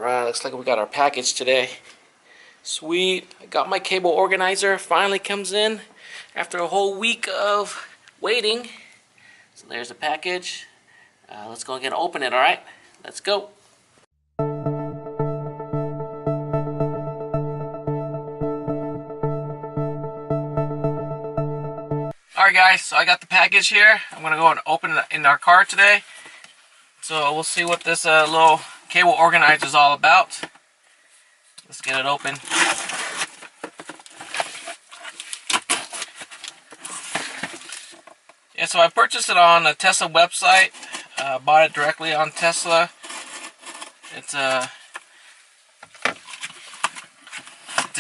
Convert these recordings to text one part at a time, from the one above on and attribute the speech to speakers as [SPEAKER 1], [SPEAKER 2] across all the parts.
[SPEAKER 1] Alright, looks like we got our package today. Sweet. I got my cable organizer. Finally comes in after a whole week of waiting. So there's the package. Let's go and open it, alright? Let's go. Alright guys, so I got the package here. I'm going to go and open it in our car today. So we'll see what this little cable organizer is all about. Let's get it open. Yeah, so I purchased it on a Tesla website. Bought it directly on Tesla. It's a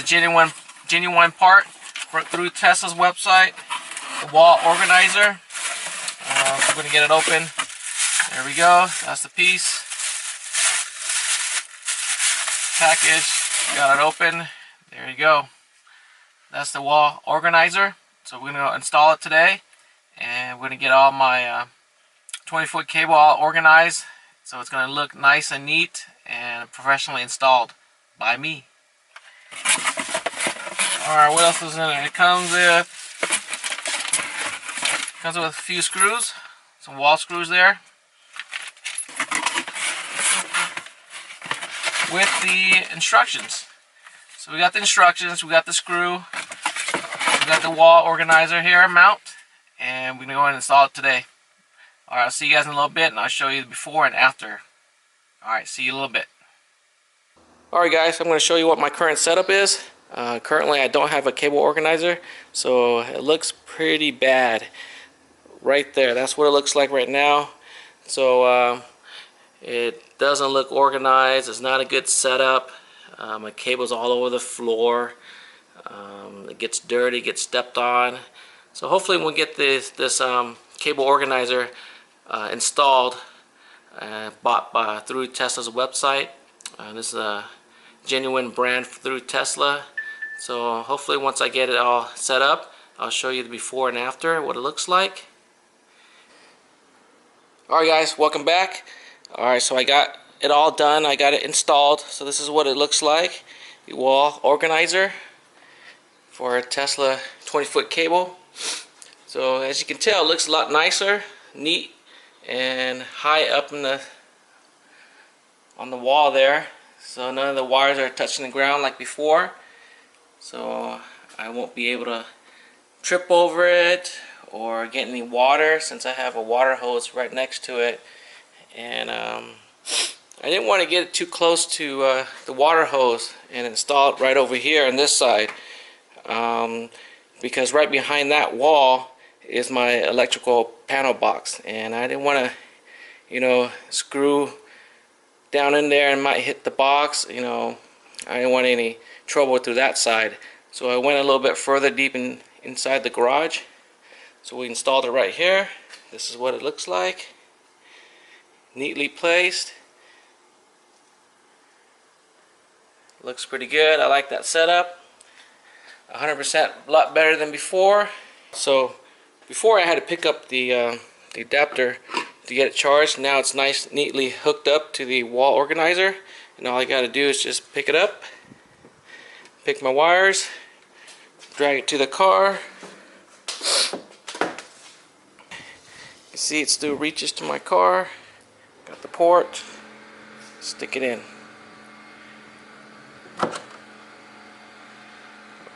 [SPEAKER 1] genuine part through Tesla's website. The wall organizer. I'm going to get it open. There we go. That's the piece. Package. Got it open. There you go. That's the wall organizer. So we're going to install it today. And we're going to get all my 20-foot cable all organized. So it's going to look nice and neat and professionally installed by me. Alright, what else is in there? It comes with a few screws. Some wall screws there. With the instructions. So we got the instructions, we got the screw, we got the wall organizer here, mount, and we're going to go ahead and install it today. Alright, I'll see you guys in a little bit, and I'll show you the before and after. Alright, see you in a little bit. Alright guys, I'm going to show you what my current setup is. Currently I don't have a cable organizer, so it looks pretty bad. Right there, that's what it looks like right now. So it doesn't look organized. It's not a good setup. My cable's all over the floor. It gets dirty, gets stepped on. So hopefully we'll get this cable organizer installed, bought through Tesla's website. This is a genuine brand through Tesla. So hopefully once I get it all set up, I'll show you the before and after, what it looks like. Alright guys, welcome back. Alright, so I got it all done. I got it installed. So this is what it looks like. The wall organizer for a Tesla 20-foot cable. So as you can tell, it looks a lot nicer, neat, and high up on the wall there. So none of the wires are touching the ground like before. So I won't be able to trip over it or get any water, since I have a water hose right next to it. And I didn't want to get it too close to the water hose and install it right over here on this side, because right behind that wall is my electrical panel box, and I didn't want to screw down in there and might hit the box. I didn't want any trouble through that side, so I went a little bit further deep inside the garage. So we installed it right here. This is what it looks like. Neatly placed. Looks pretty good. I like that setup. 100% a lot better than before. So before I had to pick up the adapter to get it charged. Now it's nice, neatly hooked up to the wall organizer, and all I got to do is just pick it up, pick my wires, drag it to the car. You see it still reaches to my car. Got the port, stick it in.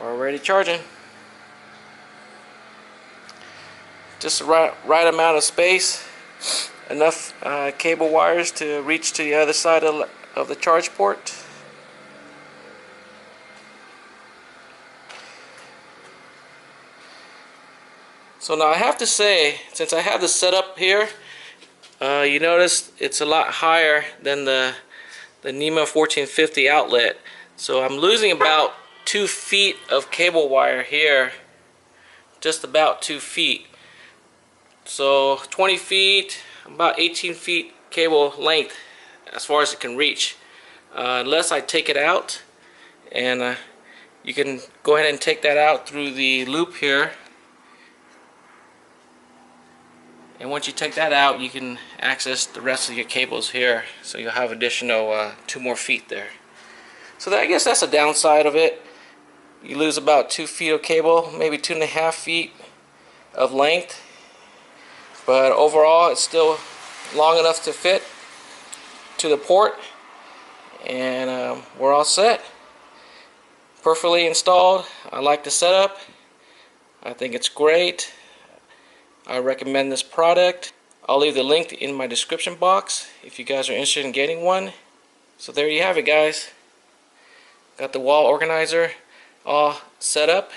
[SPEAKER 1] Already charging. Just the right amount of space, enough cable wires to reach to the other side of the charge port. So now I have to say, since I have this set up here, you notice it's a lot higher than the NEMA 1450 outlet. So I'm losing about 2 feet of cable wire here, just about 2 feet. So 20 feet, about 18 feet cable length as far as it can reach. Unless I take it out, and you can go ahead and take that out through the loop here. And once you take that out, you can access the rest of your cables here. So you'll have additional 2 more feet there. So I guess that's a downside of it. You lose about 2 feet of cable, maybe 2.5 feet of length. But overall, it's still long enough to fit to the port. And we're all set. Perfectly installed. I like the setup. I think it's great. I recommend this product. I'll leave the link in my description box if you guys are interested in getting one. So there you have it, guys. Got the wall organizer all set up,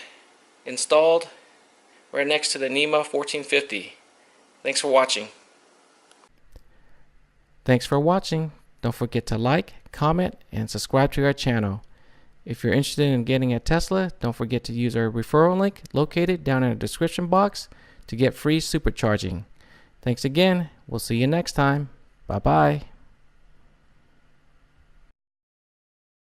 [SPEAKER 1] installed, right next to the NEMA 1450. Thanks for watching.
[SPEAKER 2] Thanks for watching. Don't forget to like, comment, and subscribe to our channel. If you're interested in getting a Tesla, don't forget to use our referral link located down in the description box to get free supercharging. Thanks again. We'll see you next time. Bye-bye.